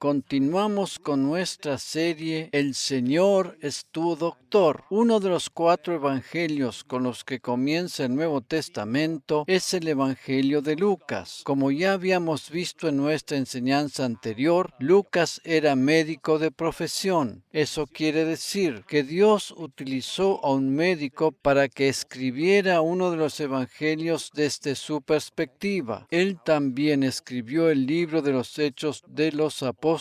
Continuamos con nuestra serie El Señor es tu doctor. Uno de los 4 evangelios con los que comienza el Nuevo Testamento es el Evangelio de Lucas. Como ya habíamos visto en nuestra enseñanza anterior, Lucas era médico de profesión. Eso quiere decir que Dios utilizó a un médico para que escribiera uno de los evangelios desde su perspectiva. Él también escribió el libro de los Hechos de los Apóstoles,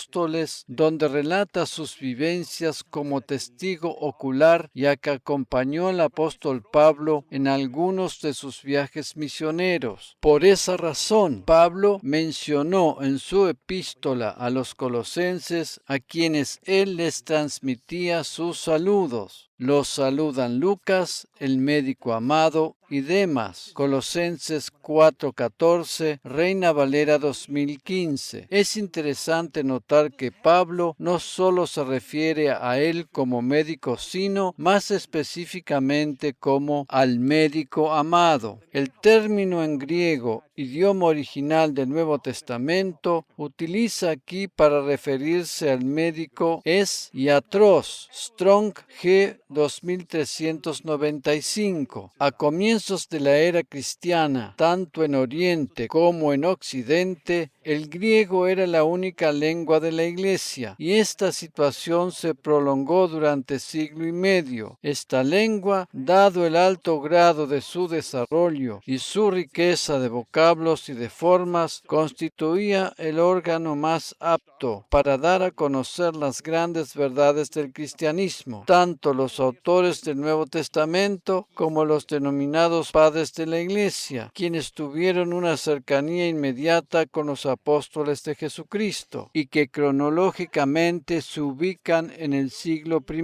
donde relata sus vivencias como testigo ocular, ya que acompañó al apóstol Pablo en algunos de sus viajes misioneros. Por esa razón, Pablo mencionó en su epístola a los colosenses, a quienes él les transmitía sus saludos. Los saludan Lucas, el médico amado, y Demas. Colosenses 4:14, Reina Valera 2015. Es interesante notar que Pablo no solo se refiere a él como médico, sino más específicamente como al médico amado. El término en griego, idioma original del Nuevo Testamento, utiliza aquí para referirse al médico es iatros, Strong G 2395. A comienzos de la era cristiana, tanto en Oriente como en Occidente, el griego era la única lengua de la Iglesia, y esta situación se prolongó durante siglo y medio. Esta lengua, dado el alto grado de su desarrollo y su riqueza de vocablos y de formas, constituía el órgano más apto para dar a conocer las grandes verdades del cristianismo. Tanto los autores del Nuevo Testamento como los denominados padres de la Iglesia, quienes tuvieron una cercanía inmediata con los apóstoles de Jesucristo y que cronológicamente se ubican en el siglo I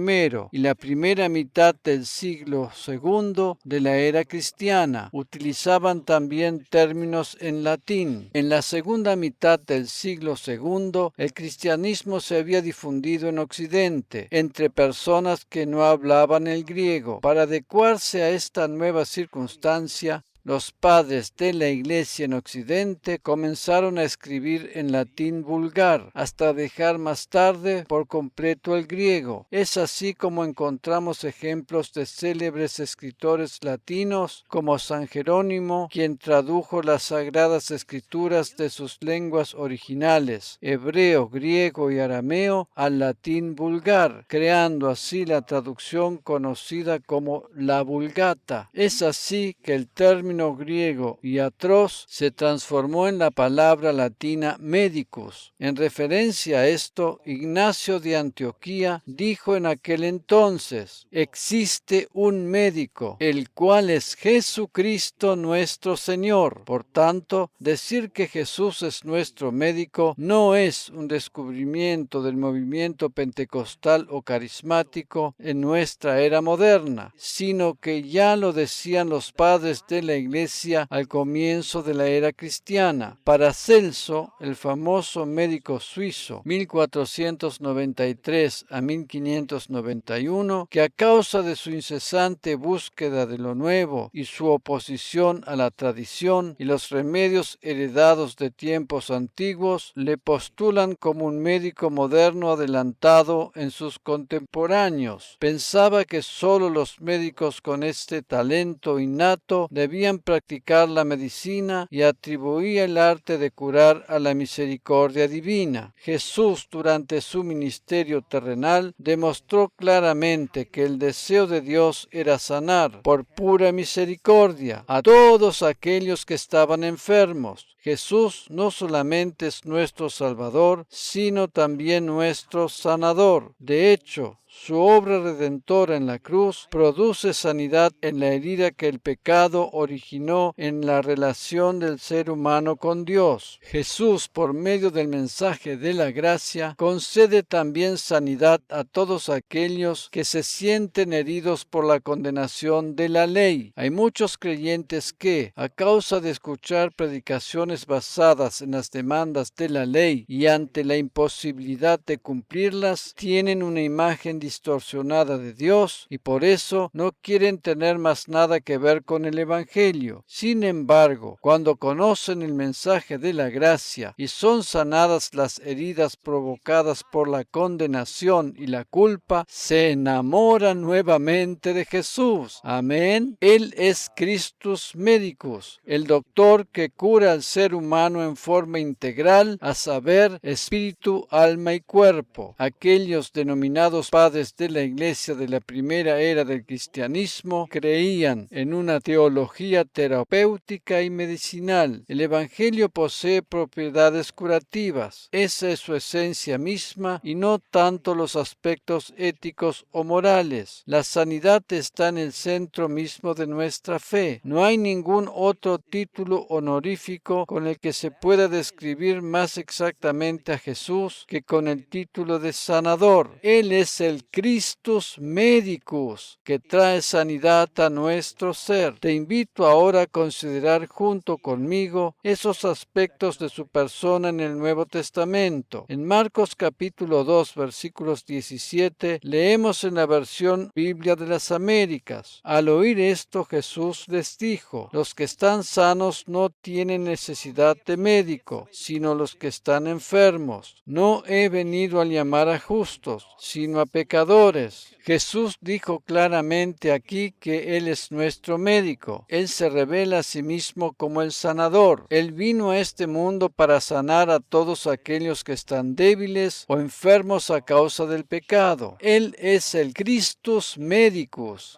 y la primera mitad del siglo II de la era cristiana, utilizaban también términos en latín. En la segunda mitad del siglo II, el cristianismo se había difundido en Occidente, entre personas que no hablaban el griego. Para adecuarse a esta nueva circunstancia, los padres de la Iglesia en Occidente comenzaron a escribir en latín vulgar, hasta dejar más tarde por completo el griego. Es así como encontramos ejemplos de célebres escritores latinos como San Jerónimo, quien tradujo las Sagradas Escrituras de sus lenguas originales, hebreo, griego y arameo, al latín vulgar, creando así la traducción conocida como la Vulgata. Es así que el término griego iatros se transformó en la palabra latina medicus. En referencia a esto, Ignacio de Antioquía dijo en aquel entonces: existe un médico, el cual es Jesucristo nuestro Señor. Por tanto, decir que Jesús es nuestro médico no es un descubrimiento del movimiento pentecostal o carismático en nuestra era moderna, sino que ya lo decían los padres de la Iglesia al comienzo de la era cristiana. Paracelso, el famoso médico suizo, 1493 a 1591, que a causa de su incesante búsqueda de lo nuevo y su oposición a la tradición y los remedios heredados de tiempos antiguos, le postulan como un médico moderno adelantado en sus contemporáneos. Pensaba que solo los médicos con este talento innato debían practicar la medicina y atribuía el arte de curar a la misericordia divina. Jesús, durante su ministerio terrenal, demostró claramente que el deseo de Dios era sanar por pura misericordia a todos aquellos que estaban enfermos. Jesús no solamente es nuestro Salvador, sino también nuestro sanador. De hecho, su obra redentora en la cruz produce sanidad en la herida que el pecado originó en la relación del ser humano con Dios. Jesús, por medio del mensaje de la gracia, concede también sanidad a todos aquellos que se sienten heridos por la condenación de la ley. Hay muchos creyentes que, a causa de escuchar predicaciones razones basadas en las demandas de la ley y ante la imposibilidad de cumplirlas, tienen una imagen distorsionada de Dios y por eso no quieren tener más nada que ver con el Evangelio. Sin embargo, cuando conocen el mensaje de la gracia y son sanadas las heridas provocadas por la condenación y la culpa, se enamoran nuevamente de Jesús. Amén. Él es Christus Medicus, el doctor que cura al ser humano en forma integral, a saber, espíritu, alma y cuerpo. Aquellos denominados padres de la Iglesia de la primera era del cristianismo creían en una teología terapéutica y medicinal. El Evangelio posee propiedades curativas. Esa es su esencia misma y no tanto los aspectos éticos o morales. La sanidad está en el centro mismo de nuestra fe. No hay ningún otro título honorífico con el que se pueda describir más exactamente a Jesús que con el título de sanador. Él es el Christus Medicus, que trae sanidad a nuestro ser. Te invito ahora a considerar junto conmigo esos aspectos de su persona en el Nuevo Testamento. En Marcos capítulo 2, versículos 17, leemos en la versión Biblia de las Américas: al oír esto, Jesús les dijo: los que están sanos no tienen necesidad de médico, sino los que están enfermos. No he venido a llamar a justos, sino a pecadores. Jesús dijo claramente aquí que Él es nuestro médico. Él se revela a sí mismo como el sanador. Él vino a este mundo para sanar a todos aquellos que están débiles o enfermos a causa del pecado. Él es el Christus Medicus,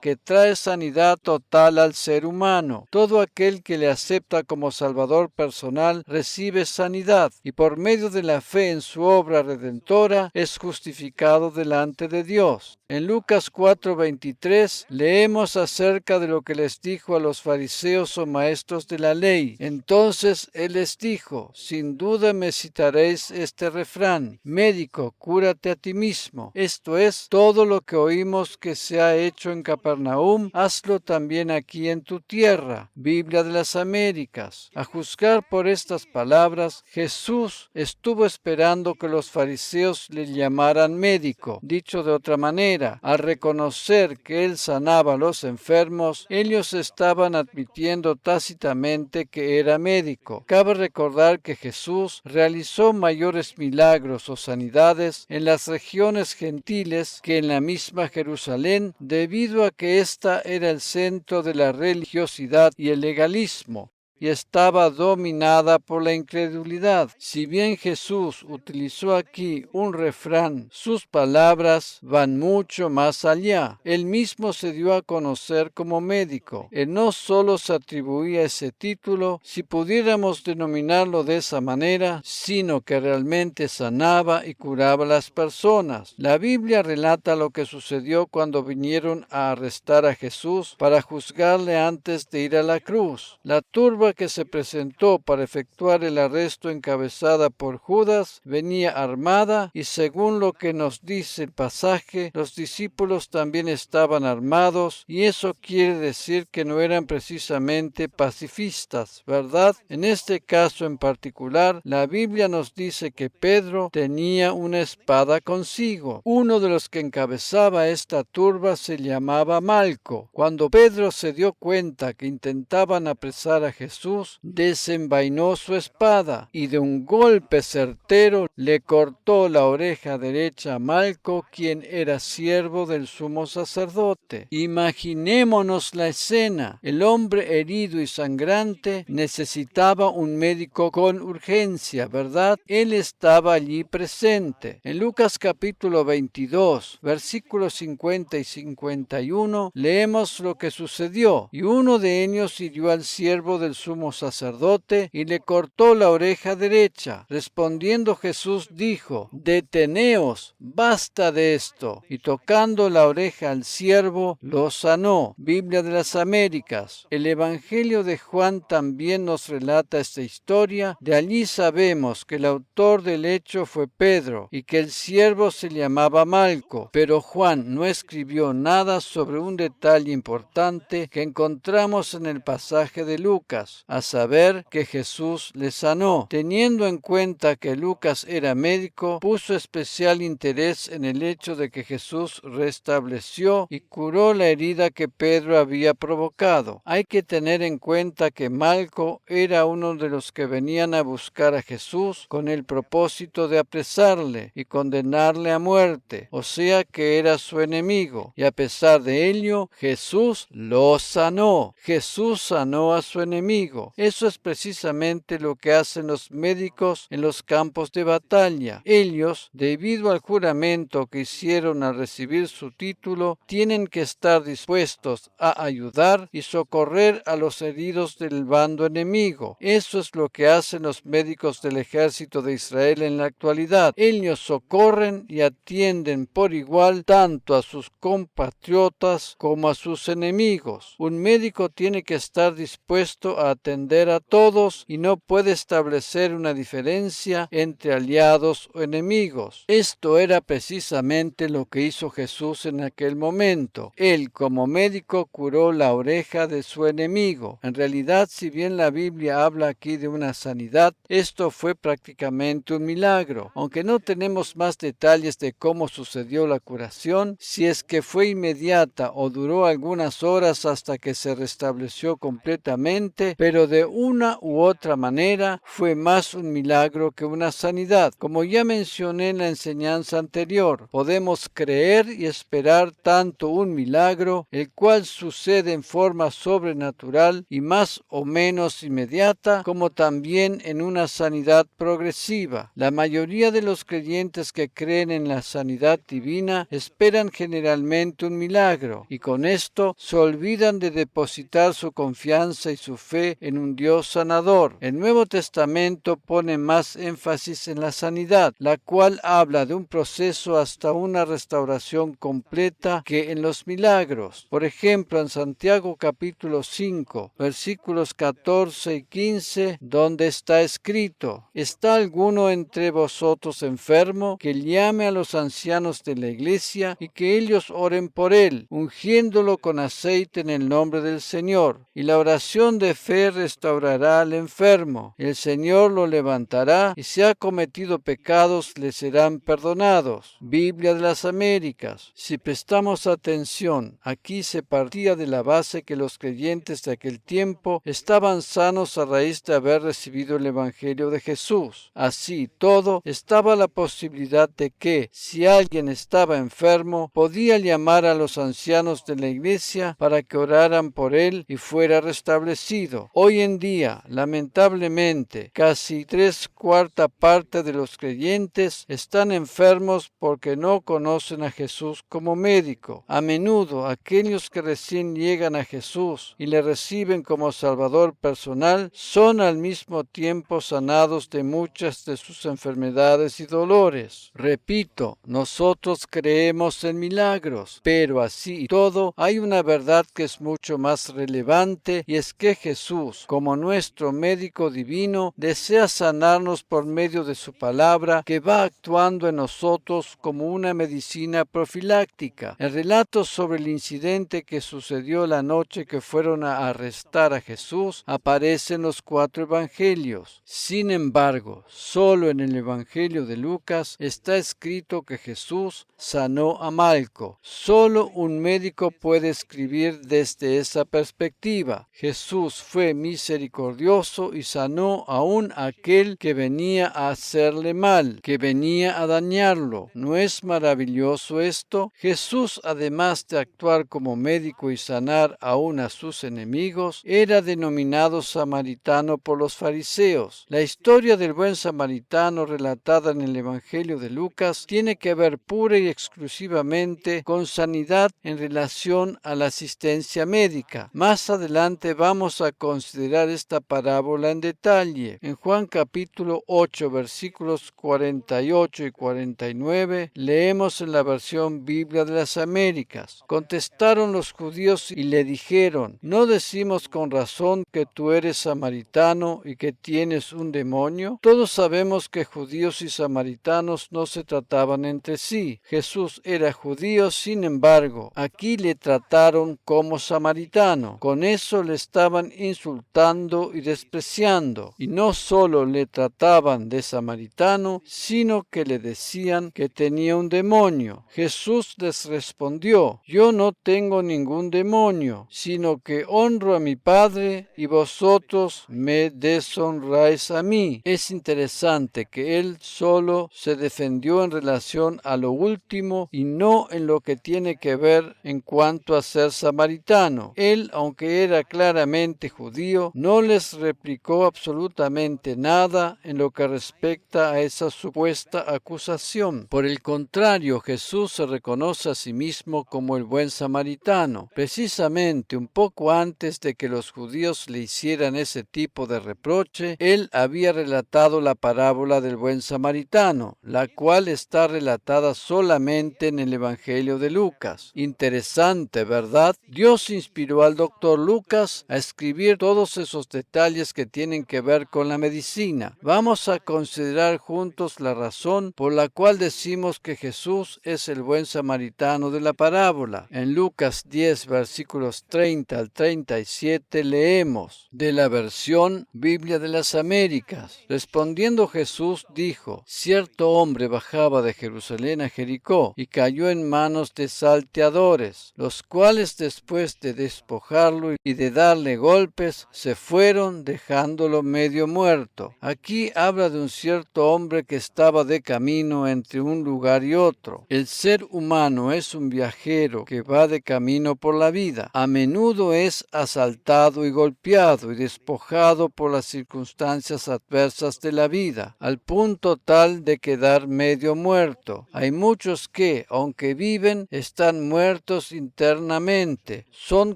que trae sanidad total al ser humano. Todo aquel que le acepta como Salvador personal recibe sanidad y por medio de la fe en su obra redentora es justificado delante de Dios. En Lucas 4:23 leemos acerca de lo que les dijo a los fariseos o maestros de la ley. Entonces Él les dijo: sin duda me citaréis este refrán: médico, cúrate a ti mismo. Esto es, todo lo que oímos que se ha hecho en Capernaum, hazlo también aquí en tu tierra. Biblia de las Américas. A juzgar por estas palabras, Jesús estuvo esperando que los fariseos le llamaran médico. Dicho de otra manera, al reconocer que Él sanaba a los enfermos, ellos estaban admitiendo tácitamente que era médico. Cabe recordar que Jesús realizó mayores milagros o sanidades en las regiones gentiles que en la misma Jerusalén, debido a que ésta era el centro de la religiosidad y el legalismo, y estaba dominada por la incredulidad. Si bien Jesús utilizó aquí un refrán, sus palabras van mucho más allá. Él mismo se dio a conocer como médico. Él no solo se atribuía ese título, si pudiéramos denominarlo de esa manera, sino que realmente sanaba y curaba a las personas. La Biblia relata lo que sucedió cuando vinieron a arrestar a Jesús para juzgarle antes de ir a la cruz. La turba que se presentó para efectuar el arresto, encabezada por Judas, venía armada y, según lo que nos dice el pasaje, los discípulos también estaban armados, y eso quiere decir que no eran precisamente pacifistas, ¿verdad? En este caso en particular, la Biblia nos dice que Pedro tenía una espada consigo. Uno de los que encabezaba esta turba se llamaba Malco. Cuando Pedro se dio cuenta que intentaban apresar a Jesús, desenvainó su espada y de un golpe certero le cortó la oreja derecha a Malco, quien era siervo del sumo sacerdote. Imaginémonos la escena. El hombre herido y sangrante necesitaba un médico con urgencia, ¿verdad? Él estaba allí presente. En Lucas capítulo 22, versículos 50 y 51, leemos lo que sucedió. Y uno de ellos hirió al siervo del sumo sacerdote y le cortó la oreja derecha. Respondiendo Jesús dijo: deteneos, basta de esto. Y tocando la oreja al siervo, lo sanó. Biblia de las Américas. El Evangelio de Juan también nos relata esta historia. De allí sabemos que el autor del hecho fue Pedro y que el siervo se llamaba Malco. Pero Juan no escribió nada sobre un detalle importante que encontramos en el pasaje de Lucas. Lucas, a saber que Jesús le sanó. Teniendo en cuenta que Lucas era médico, puso especial interés en el hecho de que Jesús restableció y curó la herida que Pedro había provocado. Hay que tener en cuenta que Malco era uno de los que venían a buscar a Jesús con el propósito de apresarle y condenarle a muerte, o sea que era su enemigo, y a pesar de ello, Jesús lo sanó. Jesús sanó a su enemigo. Eso es precisamente lo que hacen los médicos en los campos de batalla. Ellos, debido al juramento que hicieron al recibir su título, tienen que estar dispuestos a ayudar y socorrer a los heridos del bando enemigo. Eso es lo que hacen los médicos del ejército de Israel en la actualidad. Ellos socorren y atienden por igual tanto a sus compatriotas como a sus enemigos. Un médico tiene que estar dispuesto a atender a todos y no puede establecer una diferencia entre aliados o enemigos. Esto era precisamente lo que hizo Jesús en aquel momento. Él, como médico, curó la oreja de su enemigo. En realidad, si bien la Biblia habla aquí de una sanidad, esto fue prácticamente un milagro. Aunque no tenemos más detalles de cómo sucedió la curación, si es que fue inmediata o duró algunas horas hasta que se restableció completamente, pero de una u otra manera fue más un milagro que una sanidad. Como ya mencioné en la enseñanza anterior, podemos creer y esperar tanto un milagro, el cual sucede en forma sobrenatural y más o menos inmediata, como también en una sanidad progresiva. La mayoría de los creyentes que creen en la sanidad divina esperan generalmente un milagro, y con esto se olvidan de depositar su confianza y su fe en un Dios sanador. El Nuevo Testamento pone más énfasis en la sanidad, la cual habla de un proceso hasta una restauración completa, que en los milagros. Por ejemplo, en Santiago capítulo 5, versículos 14 y 15, donde está escrito: ¿Está alguno entre vosotros enfermo? Que llame a los ancianos de la iglesia y que ellos oren por él, ungiéndolo con aceite en el nombre del Señor. Y la oración de fe restaurará al enfermo. El Señor lo levantará, y si ha cometido pecados le serán perdonados. Biblia de las Américas. Si prestamos atención, aquí se partía de la base que los creyentes de aquel tiempo estaban sanos a raíz de haber recibido el Evangelio de Jesús. Así todo, estaba la posibilidad de que, si alguien estaba enfermo, podía llamar a los ancianos de la iglesia para que oraran por él y fuera restablecido. Hoy en día, lamentablemente, casi 3/4 parte de los creyentes están enfermos porque no conocen a Jesús como médico. A menudo, aquellos que recién llegan a Jesús y le reciben como Salvador personal son al mismo tiempo sanados de muchas de sus enfermedades y dolores. Repito, nosotros creemos en milagros, pero así y todo, hay una verdad que es mucho más relevante, y es que Jesús, como nuestro médico divino, desea sanarnos por medio de su palabra, que va actuando en nosotros como una medicina profiláctica. El relato sobre el incidente que sucedió la noche que fueron a arrestar a Jesús aparece en los 4 evangelios. Sin embargo, solo en el Evangelio de Lucas está escrito que Jesús sanó a Malco. Solo un médico puede escribir desde esa perspectiva. Jesús fue misericordioso y sanó aún a aquel que venía a hacerle mal, que venía a dañarlo. ¿No es maravilloso esto? Jesús, además de actuar como médico y sanar aún a sus enemigos, era denominado samaritano por los fariseos. La historia del buen samaritano relatada en el Evangelio de Lucas tiene que ver pura y exclusivamente con sanidad en relación a la asistencia médica. Más adelante vamos a considerar esta parábola en detalle. En Juan capítulo 8, versículos 48 y 49, leemos en la versión Biblia de las Américas: Contestaron los judíos y le dijeron: ¿No decimos con razón que tú eres samaritano y que tienes un demonio? Todos sabemos que judíos y samaritanos no se trataban entre sí. Jesús era judío, sin embargo, aquí le trataron como samaritano. Con eso le estaban insultando insultando y despreciando, y no solo le trataban de samaritano, sino que le decían que tenía un demonio. Jesús les respondió: yo no tengo ningún demonio, sino que honro a mi Padre y vosotros me deshonráis a mí. Es interesante que él solo se defendió en relación a lo último y no en lo que tiene que ver en cuanto a ser samaritano. Él, aunque era claramente judío, no les replicó absolutamente nada en lo que respecta a esa supuesta acusación. Por el contrario, Jesús se reconoce a sí mismo como el buen samaritano. Precisamente un poco antes de que los judíos le hicieran ese tipo de reproche, él había relatado la parábola del buen samaritano, la cual está relatada solamente en el Evangelio de Lucas. Interesante, ¿verdad? Dios inspiró al doctor Lucas a escribir todos esos detalles que tienen que ver con la medicina. Vamos a considerar juntos la razón por la cual decimos que Jesús es el buen samaritano de la parábola. En Lucas 10, versículos 30 al 37 leemos, de la versión Biblia de las Américas: respondiendo Jesús dijo: cierto hombre bajaba de Jerusalén a Jericó y cayó en manos de salteadores, los cuales después de despojarlo y de darle golpes, se fueron dejándolo medio muerto. Aquí habla de un cierto hombre que estaba de camino entre un lugar y otro. El ser humano es un viajero que va de camino por la vida. A menudo es asaltado y golpeado y despojado por las circunstancias adversas de la vida, al punto tal de quedar medio muerto. Hay muchos que, aunque viven, están muertos internamente. Son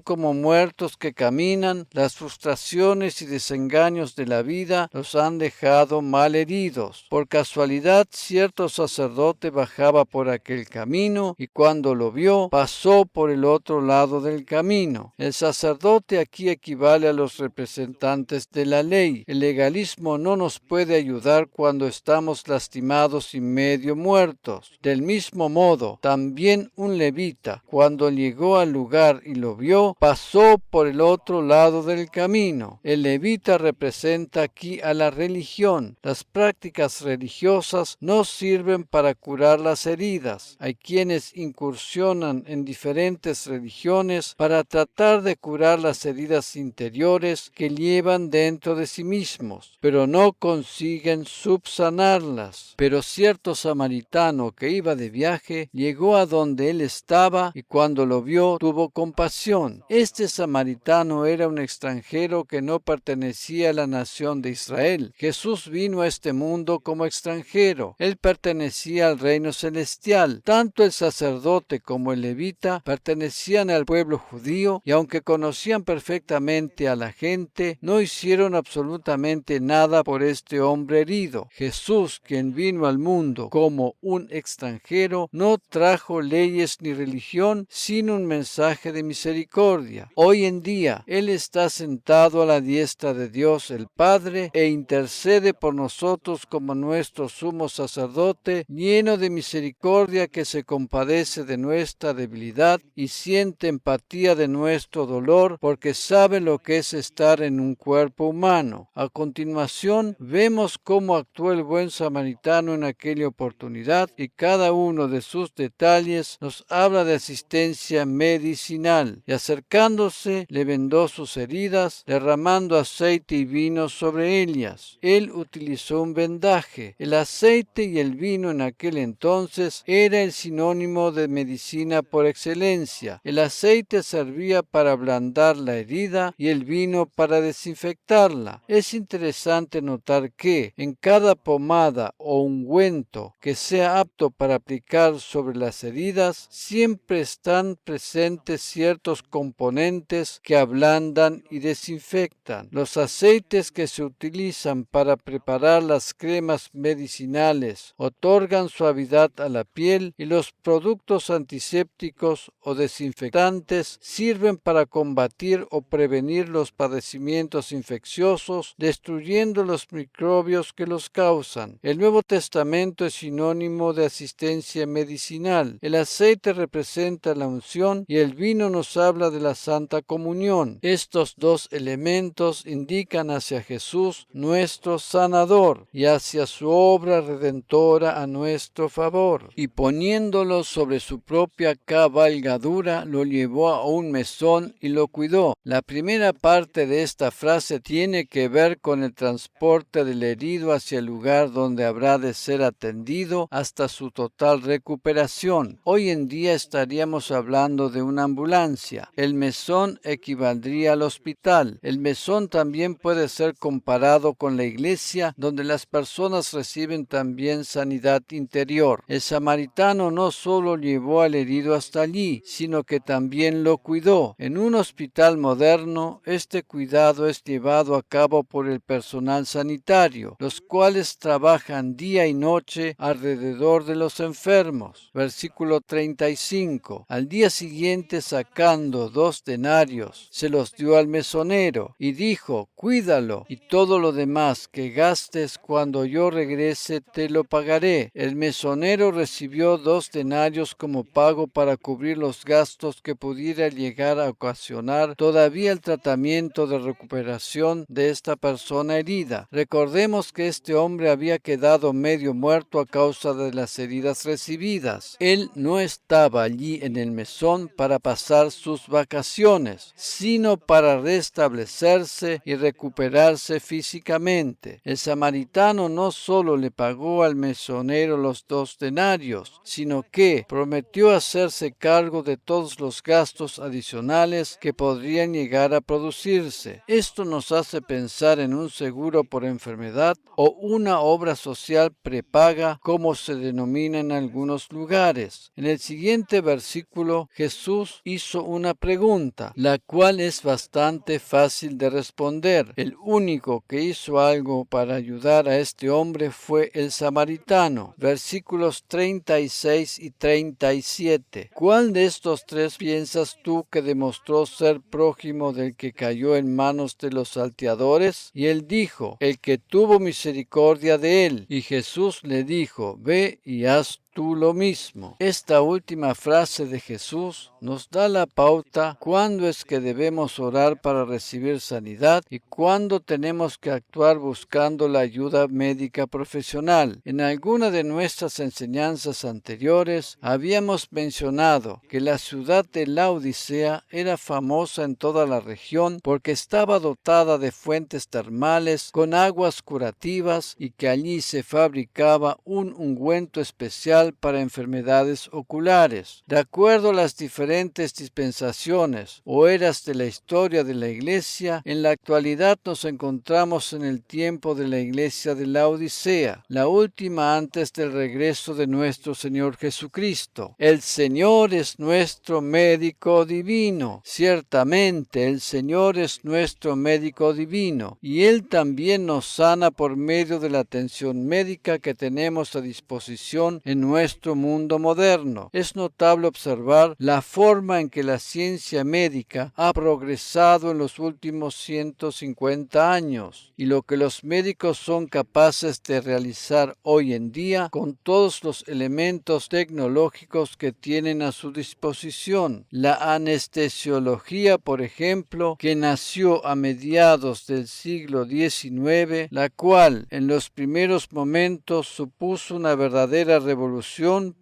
como muertos que caminan. Las frustraciones y desengaños de la vida los han dejado mal heridos. Por casualidad, cierto sacerdote bajaba por aquel camino y cuando lo vio, pasó por el otro lado del camino. El sacerdote aquí equivale a los representantes de la ley. El legalismo no nos puede ayudar cuando estamos lastimados y medio muertos. Del mismo modo, también un levita, cuando llegó al lugar y lo vio, pasó por el otro lado del camino. El levita representa aquí a la religión. Las prácticas religiosas no sirven para curar las heridas. Hay quienes incursionan en diferentes religiones para tratar de curar las heridas interiores que llevan dentro de sí mismos, pero no consiguen subsanarlas. Pero cierto samaritano que iba de viaje llegó a donde él estaba y cuando lo vio tuvo compasión. Este samaritano era un extranjero que no pertenecía a la nación de Israel. Jesús vino a este mundo como extranjero. Él pertenecía al reino celestial. Tanto el sacerdote como el levita pertenecían al pueblo judío y aunque conocían perfectamente a la gente, no hicieron absolutamente nada por este hombre herido. Jesús, quien vino al mundo como un extranjero, no trajo leyes ni religión, sino un mensaje de misericordia. Hoy en día, Él está sentado a la diestra de Dios el Padre e intercede por nosotros como nuestro sumo sacerdote, lleno de misericordia, que se compadece de nuestra debilidad y siente empatía de nuestro dolor, porque sabe lo que es estar en un cuerpo humano. A continuación, vemos cómo actuó el buen samaritano en aquella oportunidad y cada uno de sus detalles nos habla de asistencia medicinal. Y acercándose, le vendó sus heridas, derramando aceite y vino sobre ellas. Él utilizó un vendaje. El aceite y el vino en aquel entonces era el sinónimo de medicina por excelencia. El aceite servía para ablandar la herida y el vino para desinfectarla. Es interesante notar que en cada pomada o ungüento que sea apto para aplicar sobre las heridas, siempre están presentes ciertos componentes que ablandan y desinfectan. Los aceites que se utilizan para preparar las cremas medicinales otorgan suavidad a la piel y los productos antisépticos o desinfectantes sirven para combatir o prevenir los padecimientos infecciosos, destruyendo los microbios que los causan. El Nuevo Testamento es sinónimo de asistencia medicinal. El aceite representa la unción y el vino nos habla de la Santa Comunión. Estos dos dos elementos indican hacia Jesús, nuestro sanador, y hacia su obra redentora a nuestro favor. Y poniéndolo sobre su propia cabalgadura, lo llevó a un mesón y lo cuidó. La primera parte de esta frase tiene que ver con el transporte del herido hacia el lugar donde habrá de ser atendido hasta su total recuperación. Hoy en día estaríamos hablando de una ambulancia. El mesón equivaldría al hospital. El mesón también puede ser comparado con la iglesia, donde las personas reciben también sanidad interior. El samaritano no solo llevó al herido hasta allí, sino que también lo cuidó. En un hospital moderno, este cuidado es llevado a cabo por el personal sanitario, los cuales trabajan día y noche alrededor de los enfermos. Versículo 35. Al día siguiente, sacando 2 denarios, se los dio al mesonero y dijo: cuídalo, y todo lo demás que gastes cuando yo regrese te lo pagaré. El mesonero recibió 2 denarios como pago para cubrir los gastos que pudiera llegar a ocasionar todavía el tratamiento de recuperación de esta persona herida. Recordemos que este hombre había quedado medio muerto a causa de las heridas recibidas. Él no estaba allí en el mesón para pasar sus vacaciones, sino para restablecerse y recuperarse físicamente. El samaritano no solo le pagó al mesonero los 2 denarios, sino que prometió hacerse cargo de todos los gastos adicionales que podrían llegar a producirse. Esto nos hace pensar en un seguro por enfermedad o una obra social prepaga, como se denomina en algunos lugares. En el siguiente versículo, Jesús hizo una pregunta, la cual es bastante fácil de responder. El único que hizo algo para ayudar a este hombre fue el samaritano. Versículos 36 y 37. ¿Cuál de estos 3 piensas tú que demostró ser prójimo del que cayó en manos de los salteadores? Y él dijo: el que tuvo misericordia de él. Y Jesús le dijo: ve y haz tú lo mismo. Esta última frase de Jesús nos da la pauta cuándo es que debemos orar para recibir sanidad y cuándo tenemos que actuar buscando la ayuda médica profesional. En alguna de nuestras enseñanzas anteriores habíamos mencionado que la ciudad de Laodicea era famosa en toda la región porque estaba dotada de fuentes termales con aguas curativas y que allí se fabricaba un ungüento especial para enfermedades oculares. De acuerdo a las diferentes dispensaciones o eras de la historia de la Iglesia, en la actualidad nos encontramos en el tiempo de la Iglesia de Laodicea, la última antes del regreso de nuestro Señor Jesucristo. El Señor es nuestro médico divino. Ciertamente, el Señor es nuestro médico divino, y Él también nos sana por medio de la atención médica que tenemos a disposición en nuestro mundo moderno. Es notable observar la forma en que la ciencia médica ha progresado en los últimos 150 años y lo que los médicos son capaces de realizar hoy en día con todos los elementos tecnológicos que tienen a su disposición. La anestesiología, por ejemplo, que nació a mediados del siglo XIX, la cual en los primeros momentos supuso una verdadera revolución,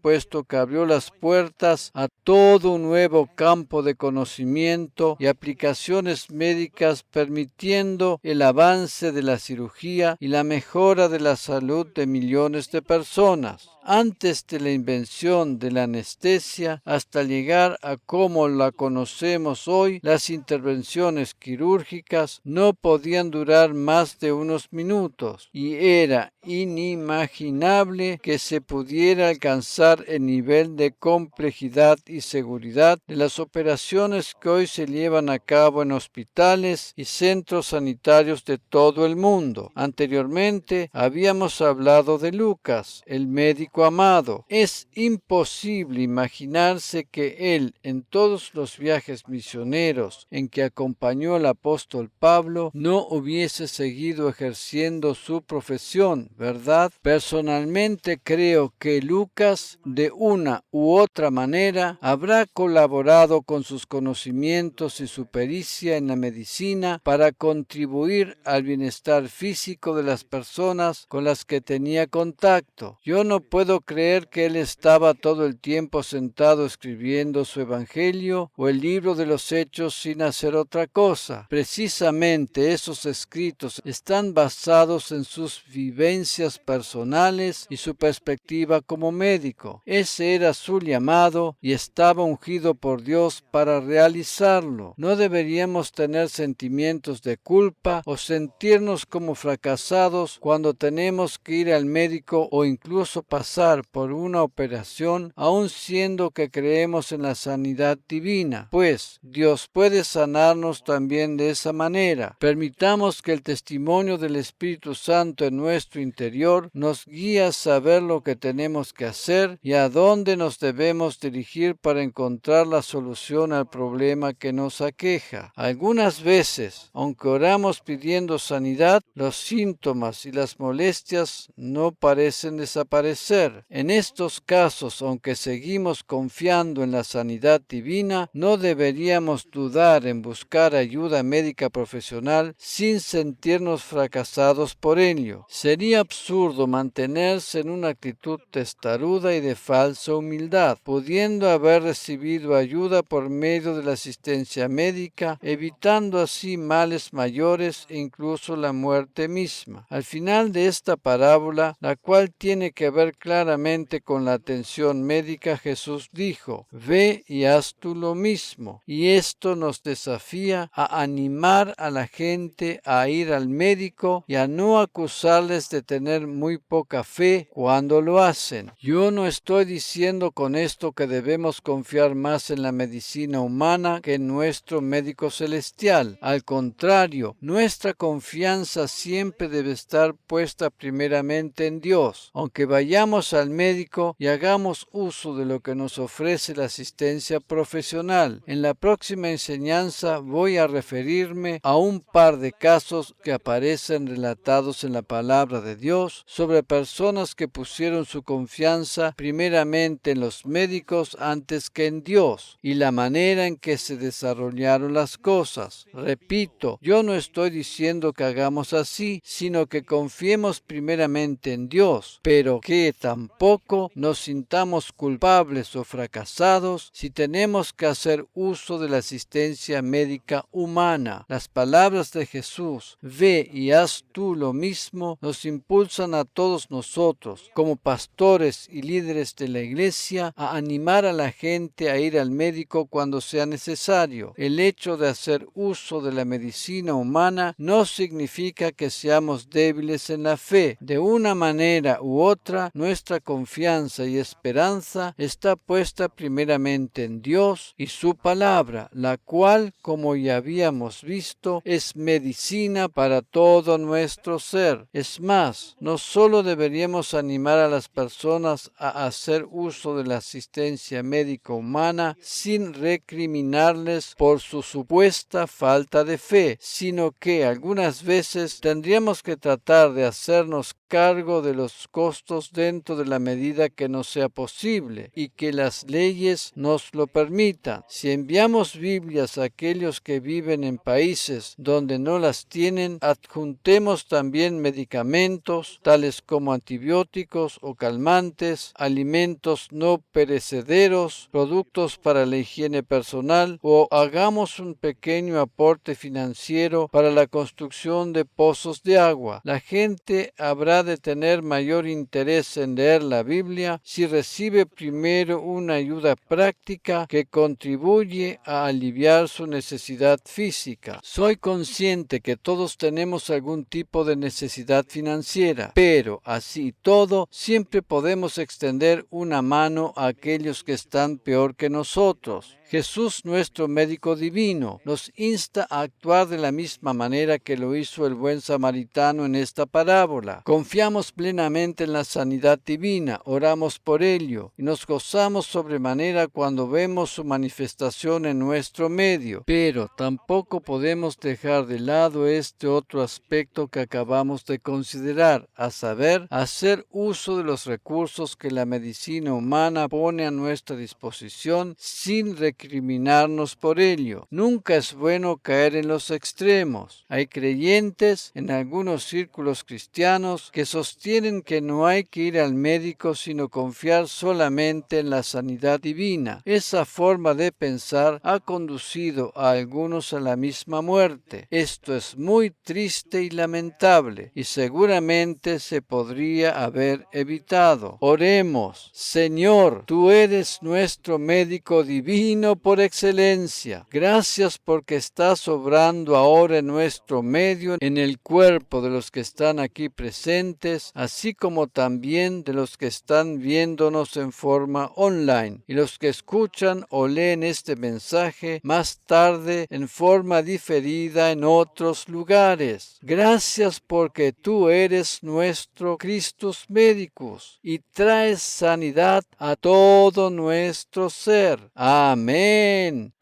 puesto que abrió las puertas a todo un nuevo campo de conocimiento y aplicaciones médicas, permitiendo el avance de la cirugía y la mejora de la salud de millones de personas. Antes de la invención de la anestesia, hasta llegar a cómo la conocemos hoy, las intervenciones quirúrgicas no podían durar más de unos minutos y era inimaginable que se pudiera alcanzar el nivel de complejidad y seguridad de las operaciones que hoy se llevan a cabo en hospitales y centros sanitarios de todo el mundo. Anteriormente habíamos hablado de Lucas, el médico médico amado. Es imposible imaginarse que él, en todos los viajes misioneros en que acompañó al apóstol Pablo, no hubiese seguido ejerciendo su profesión, ¿verdad? Personalmente creo que Lucas, de una u otra manera, habrá colaborado con sus conocimientos y su pericia en la medicina para contribuir al bienestar físico de las personas con las que tenía contacto. Yo no puedo creer que él estaba todo el tiempo sentado escribiendo su evangelio o el libro de los Hechos sin hacer otra cosa. Precisamente esos escritos están basados en sus vivencias personales y su perspectiva como médico. Ese era su llamado y estaba ungido por Dios para realizarlo. No deberíamos tener sentimientos de culpa o sentirnos como fracasados cuando tenemos que ir al médico o incluso pasar por una operación, aun siendo que creemos en la sanidad divina, pues Dios puede sanarnos también de esa manera. Permitamos que el testimonio del Espíritu Santo en nuestro interior nos guíe a saber lo que tenemos que hacer y a dónde nos debemos dirigir para encontrar la solución al problema que nos aqueja. Algunas veces, aunque oramos pidiendo sanidad, los síntomas y las molestias no parecen desaparecer. En estos casos, aunque seguimos confiando en la sanidad divina, no deberíamos dudar en buscar ayuda médica profesional sin sentirnos fracasados por ello. Sería absurdo mantenerse en una actitud testaruda y de falsa humildad, pudiendo haber recibido ayuda por medio de la asistencia médica, evitando así males mayores e incluso la muerte misma. Al final de esta parábola, la cual tiene que ver claramente con la atención médica, Jesús dijo: «Ve y haz tú lo mismo». Y esto nos desafía a animar a la gente a ir al médico y a no acusarles de tener muy poca fe cuando lo hacen. Yo no estoy diciendo con esto que debemos confiar más en la medicina humana que en nuestro médico celestial. Al contrario, nuestra confianza siempre debe estar puesta primeramente en Dios. Aunque vayamos al médico y hagamos uso de lo que nos ofrece la asistencia profesional. En la próxima enseñanza voy a referirme a un par de casos que aparecen relatados en la palabra de Dios sobre personas que pusieron su confianza primeramente en los médicos antes que en Dios y la manera en que se desarrollaron las cosas. Repito, yo no estoy diciendo que hagamos así, sino que confiemos primeramente en Dios, pero que tampoco nos sintamos culpables o fracasados si tenemos que hacer uso de la asistencia médica humana. Las palabras de Jesús, «Ve y haz tú lo mismo», nos impulsan a todos nosotros, como pastores y líderes de la iglesia, a animar a la gente a ir al médico cuando sea necesario. El hecho de hacer uso de la medicina humana no significa que seamos débiles en la fe. De una manera u otra, nuestra confianza y esperanza está puesta primeramente en Dios y su palabra, la cual, como ya habíamos visto, es medicina para todo nuestro ser. Es más, no solo deberíamos animar a las personas a hacer uso de la asistencia médica humana sin recriminarles por su supuesta falta de fe, sino que algunas veces tendríamos que tratar de hacernos cargo de los costos dentro de la medida que nos sea posible y que las leyes nos lo permitan. Si enviamos Biblias a aquellos que viven en países donde no las tienen, adjuntemos también medicamentos tales como antibióticos o calmantes, alimentos no perecederos, productos para la higiene personal, o hagamos un pequeño aporte financiero para la construcción de pozos de agua. La gente habrá de tener mayor interés en leer la Biblia si recibe primero una ayuda práctica que contribuye a aliviar su necesidad física. Soy consciente que todos tenemos algún tipo de necesidad financiera, pero así todo, siempre podemos extender una mano a aquellos que están peor que nosotros. Jesús, nuestro médico divino, nos insta a actuar de la misma manera que lo hizo el buen samaritano en esta parábola. Confiamos plenamente en la sanidad divina, oramos por ello y nos gozamos sobremanera cuando vemos su manifestación en nuestro medio, pero tampoco podemos dejar de lado este otro aspecto que acabamos de considerar, a saber, hacer uso de los recursos que la medicina humana pone a nuestra disposición sin recriminarnos por ello. Nunca es bueno caer en los extremos. Hay creyentes en algunos círculos cristianos que sostienen que no hay que ir al médico sino confiar solamente en la sanidad divina. Esa forma de pensar ha conducido a algunos a la misma muerte. Esto es muy triste y lamentable y seguramente se podría haber evitado. Oremos. Señor, tú eres nuestro médico divino por excelencia. Gracias porque estás obrando ahora en nuestro medio, en el cuerpo de los que están aquí presentes, así como también de los que están viéndonos en forma online y los que escuchan o leen este mensaje más tarde en forma diferida en otros lugares. Gracias porque tú eres nuestro Christus Medicus y traes sanidad a todo nuestro ser. Amén.